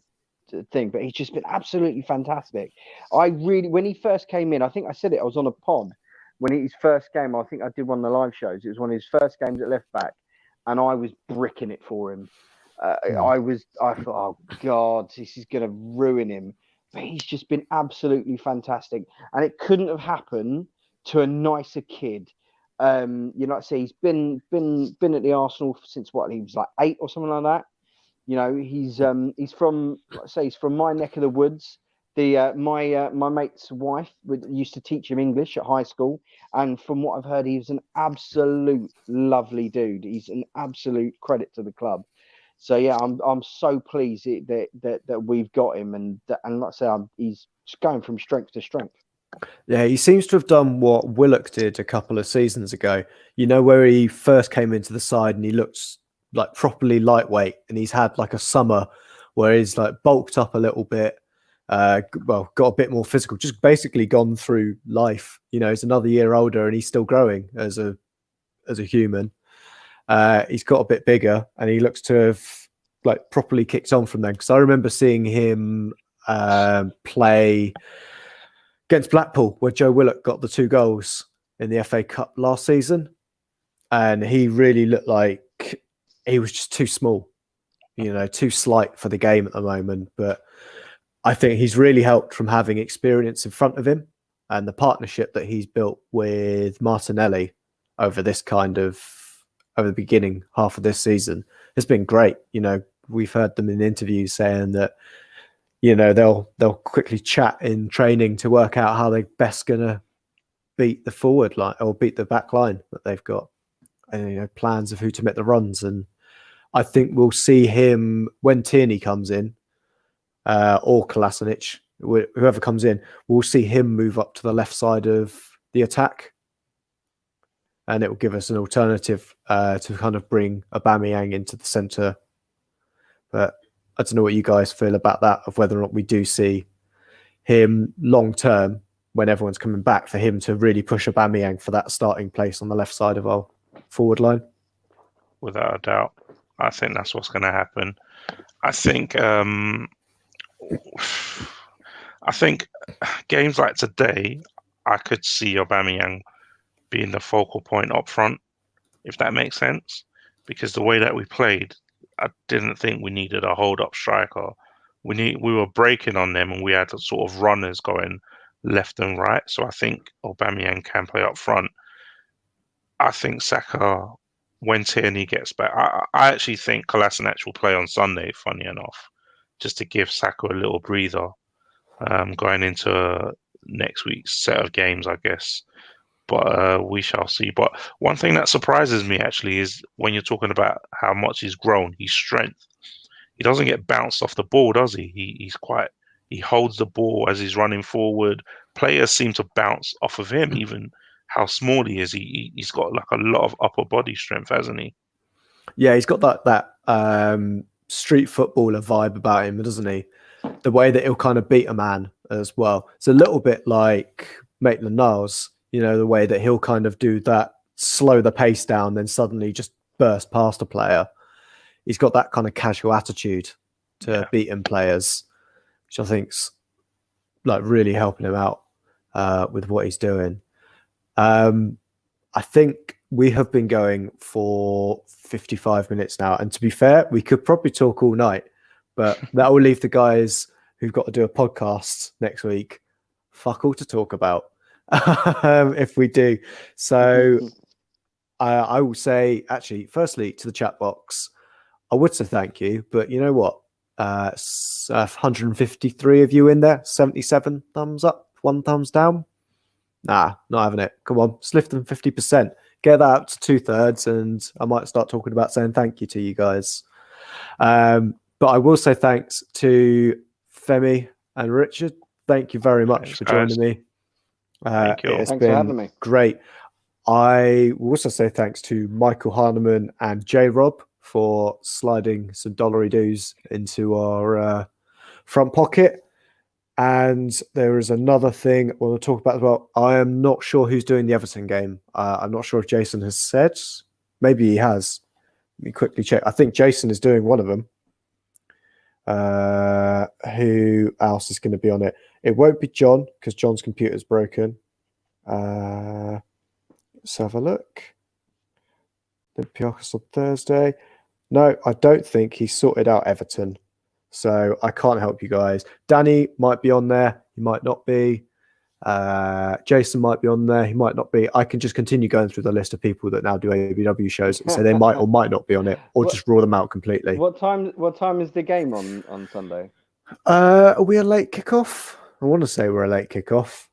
Speaker 3: thing, but he's just been absolutely fantastic. When he first came in, I think I said it. I was on a pod when his first game. I think I did one of the live shows. It was one of his first games at left back, and I was bricking it for him. I thought, oh God, this is going to ruin him. But he's just been absolutely fantastic, and it couldn't have happened to a nicer kid. You know, like I say, he's been at the Arsenal since what, he was like 8 or something like that. You know, he's from, let's say, he's from my neck of the woods. My mate's wife used to teach him English at high school, and from what I've heard, he was an absolute lovely dude. He's an absolute credit to the club. So yeah, I'm so pleased that we've got him, and like I say, he's going from strength to strength.
Speaker 1: Yeah, he seems to have done what Willock did a couple of seasons ago. You know, where he first came into the side and he looked like properly lightweight, and he's had like a summer where he's like bulked up a little bit, got a bit more physical, just basically gone through life. You know, he's another year older and he's still growing as a human. He's got a bit bigger and he looks to have like properly kicked on from then. Because I remember seeing him play against Blackpool, where Joe Willock got the 2 goals in the FA Cup last season, and he really looked like he was just too small, you know, too slight for the game at the moment. But I think he's really helped from having experience in front of him, and the partnership that he's built with Martinelli over the beginning half of this season has been great. You know, we've heard them in interviews saying that, you know, they'll quickly chat in training to work out how they're best gonna beat the forward line or beat the back line that they've got, and, you know, plans of who to make the runs. And I think we'll see him when Tierney comes in, or Kolasinac, whoever comes in, we'll see him move up to the left side of the attack, and it will give us an alternative to kind of bring Aubameyang into the centre. But I don't know what you guys feel about that, of whether or not we do see him long term, when everyone's coming back, for him to really push Aubameyang for that starting place on the left side of our forward line.
Speaker 2: Without a doubt, I think that's what's going to happen. I think games like today, I could see Aubameyang being the focal point up front, if that makes sense. Because the way that we played, I didn't think we needed a hold-up striker. We were breaking on them, and we had sort of runners going left and right. So I think Aubameyang can play up front. I think Saka, when Tierney gets back, I actually think Kolasinac will play on Sunday, funny enough, just to give Saka a little breather going into next week's set of games, I guess. but we shall see. But one thing that surprises me actually is when you're talking about how much he's grown, his strength. He doesn't get bounced off the ball, does he? He holds the ball as he's running forward. Players seem to bounce off of him, even how small he is. He's got like a lot of upper body strength, hasn't he?
Speaker 1: Yeah, he's got that street footballer vibe about him, doesn't he? The way that he'll kind of beat a man as well. It's a little bit like Maitland-Niles, the way that he'll kind of do that, slow the pace down, then suddenly just burst past a player. He's got that kind of casual attitude to beating players, which I think's like really helping him out with what he's doing. I think we have been going for 55 minutes now. And to be fair, we could probably talk all night, but that will leave the guys who've got to do a podcast next week fuck all to talk about if we do. So I will say, actually, firstly, to the chat box, I would say thank you, but you know what? 153 of you in there, 77 thumbs up, 1 thumbs down. Nah, not having it. Come on, let's lift them 50%. Get that up to 2/3, and I might start talking about saying thank you to you guys. But I will say thanks to Femi and Richard. Thank you very much for joining me.
Speaker 2: Thank you.
Speaker 3: Thanks for having me.
Speaker 1: Great. I will also say thanks to Michael Hahnemann and J-Rob for sliding some dollary dues into our front pocket. And there is another thing we'll talk about as well. I am not sure who's doing the Everton game. I'm not sure if Jason has said. Maybe he has. Let me quickly check. I think Jason is doing one of them. Who else is going to be on it? It won't be John because John's computer's broken. Let's have a look. Olympiakos on Thursday. No, I don't think he's sorted out Everton. So I can't help you guys. Danny might be on there. He might not be. Jason might be on there. He might not be. I can just continue going through the list of people that now do ABW shows and say they might or might not be on it, or just rule them out completely.
Speaker 3: What time is the game on Sunday?
Speaker 1: Are we a late kickoff? I want to say we're a late kickoff.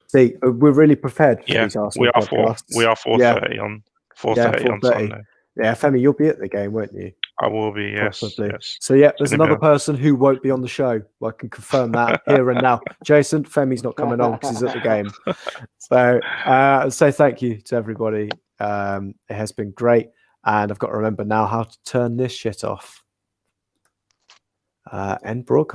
Speaker 1: See, we're really prepared for these Arsenal podcasts.
Speaker 2: We are 4:30 on 4:30 on Sunday.
Speaker 1: Yeah, Femi, you'll be at the game, won't you?
Speaker 2: I will be, yes.
Speaker 1: So yeah, there's another person who won't be on the show. I can confirm that here and now. Jason, Femi's not coming on because he's at the game. So I'll say thank you to everybody. It has been great. And I've got to remember now how to turn this shit off. End broadcast.